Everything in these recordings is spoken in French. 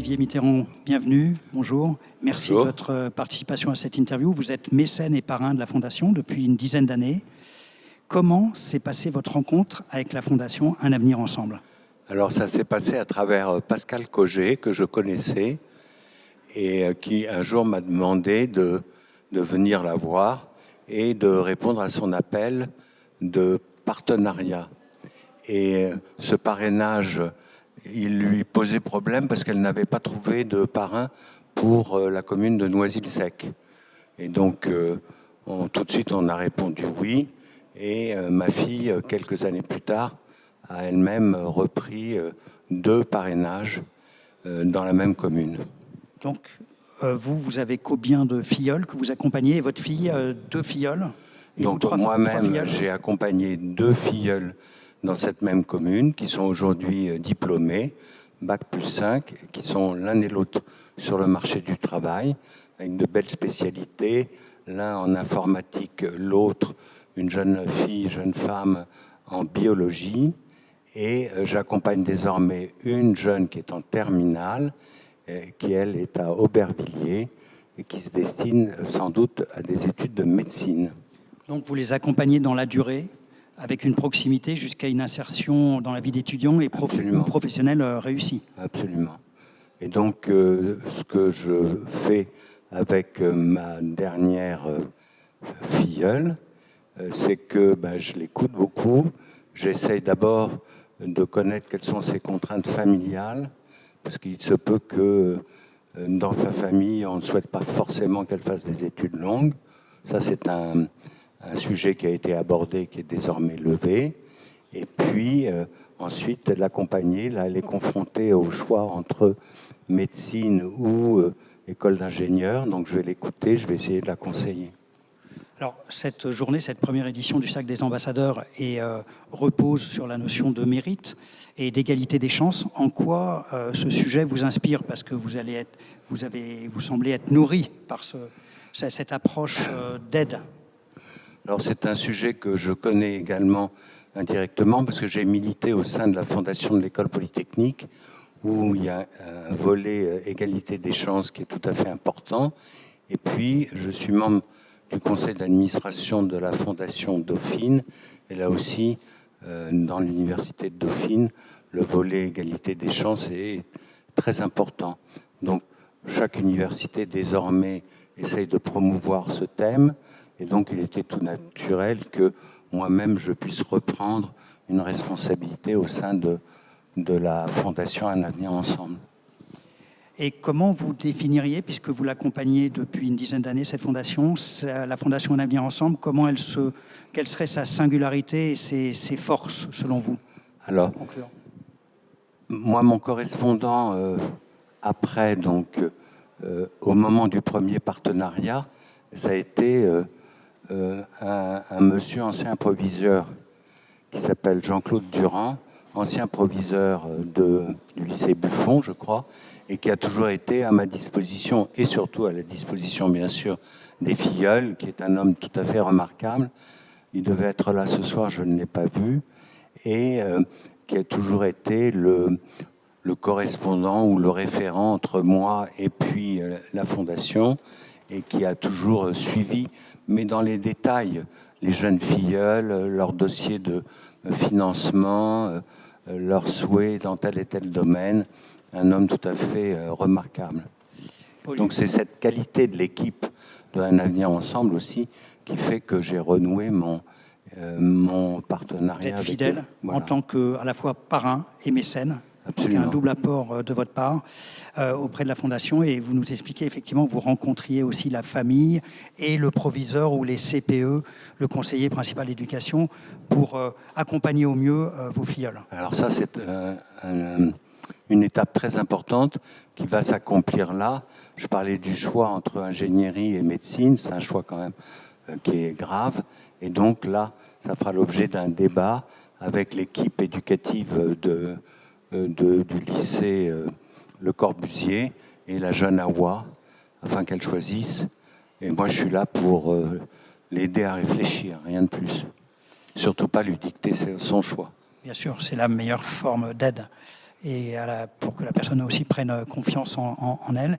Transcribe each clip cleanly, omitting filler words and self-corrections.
Olivier Mitterrand, bienvenue, bonjour. Merci Bonjour. de votre participation à cette interview. Vous êtes mécène et parrain de la Fondation depuis une dizaine d'années. Comment s'est passée votre rencontre avec la Fondation Un Avenir Ensemble ? Alors ça s'est passé à travers Pascal Cogé, que je connaissais, et qui un jour m'a demandé de venir la voir et de répondre à son appel de partenariat. Et ce parrainage, il lui posait problème parce qu'elle n'avait pas trouvé de parrain pour la commune de Noisy-le-Sec. Et donc, tout de suite, on a répondu oui. Et ma fille, quelques années plus tard, a elle-même repris 2 parrainages dans la même commune. Donc, vous avez combien de filleuls que vous accompagnez ? Et votre fille, 2 filleuls ? Donc moi-même, j'ai accompagné 2 filleuls dans cette même commune qui sont aujourd'hui diplômés, Bac+5, qui sont l'un et l'autre sur le marché du travail, avec de belles spécialités, l'un en informatique, l'autre une jeune fille, jeune femme en biologie. Et j'accompagne désormais une jeune qui est en terminale, qui elle est à Aubervilliers et qui se destine sans doute à des études de médecine. Donc vous les accompagnez dans la durée, avec une proximité jusqu'à une insertion dans la vie d'étudiant et professionnel réussie. Absolument. Et donc ce que je fais avec ma dernière filleule, c'est que je l'écoute beaucoup. J'essaye d'abord de connaître quelles sont ses contraintes familiales, parce qu'il se peut que dans sa famille, on ne souhaite pas forcément qu'elle fasse des études longues. Ça, c'est un sujet qui a été abordé, qui est désormais levé. Et puis, ensuite, l'accompagner, là, elle est confrontée au choix entre médecine ou école d'ingénieur. Donc, je vais l'écouter, je vais essayer de la conseiller. Alors, cette journée, cette première édition du Cercle des ambassadeurs repose sur la notion de mérite et d'égalité des chances. En quoi ce sujet vous inspire ? Parce que vous semblez être nourri par cette approche d'aide. Alors, c'est un sujet que je connais également indirectement parce que j'ai milité au sein de la Fondation de l'École Polytechnique où il y a un volet égalité des chances qui est tout à fait important. Et puis, je suis membre du conseil d'administration de la Fondation Dauphine. Et là aussi, dans l'université de Dauphine, le volet égalité des chances est très important. Donc, chaque université, désormais, essaye de promouvoir ce thème. Et donc, il était tout naturel que moi-même, je puisse reprendre une responsabilité au sein de la Fondation Un Avenir Ensemble. Et comment vous définiriez, puisque vous l'accompagnez depuis une dizaine d'années, cette fondation, la Fondation Un Avenir Ensemble, quelle serait sa singularité et ses forces, selon vous ? Alors, moi, mon correspondant, après, donc, au moment du premier partenariat, ça a été un monsieur ancien proviseur qui s'appelle Jean-Claude Durand, ancien proviseur du lycée Buffon, je crois, et qui a toujours été à ma disposition et surtout à la disposition, bien sûr, des filleuls, qui est un homme tout à fait remarquable. Il devait être là ce soir, je ne l'ai pas vu, et qui a toujours été le correspondant ou le référent entre moi et puis la Fondation, et qui a toujours suivi, mais dans les détails, les jeunes filleuls, leur dossier de financement, leurs souhaits dans tel et tel domaine. Un homme tout à fait remarquable. Donc c'est cette qualité de l'équipe de Un Avenir Ensemble aussi qui fait que j'ai renoué mon partenariat. Vous êtes fidèle en tant qu'à la fois parrain et mécène. Absolument. Donc un double apport de votre part auprès de la Fondation, et vous nous expliquez effectivement que vous rencontriez aussi la famille et le proviseur ou les CPE, le conseiller principal d'éducation, pour accompagner au mieux vos filleuls. Alors ça, c'est une étape très importante qui va s'accomplir là. Je parlais du choix entre ingénierie et médecine, c'est un choix quand même qui est grave, et donc là, ça fera l'objet d'un débat avec l'équipe éducative du lycée Le Corbusier et la jeune Awa, afin qu'elle choisisse. Et moi, je suis là pour l'aider à réfléchir, rien de plus. Surtout pas lui dicter son choix. Bien sûr, c'est la meilleure forme d'aide et pour que la personne aussi prenne confiance en elle.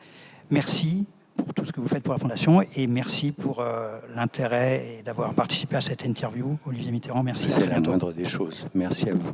Merci pour tout ce que vous faites pour la Fondation et merci pour l'intérêt et d'avoir participé à cette interview. Olivier Mitterrand, merci. C'est la moindre des choses. Merci à vous.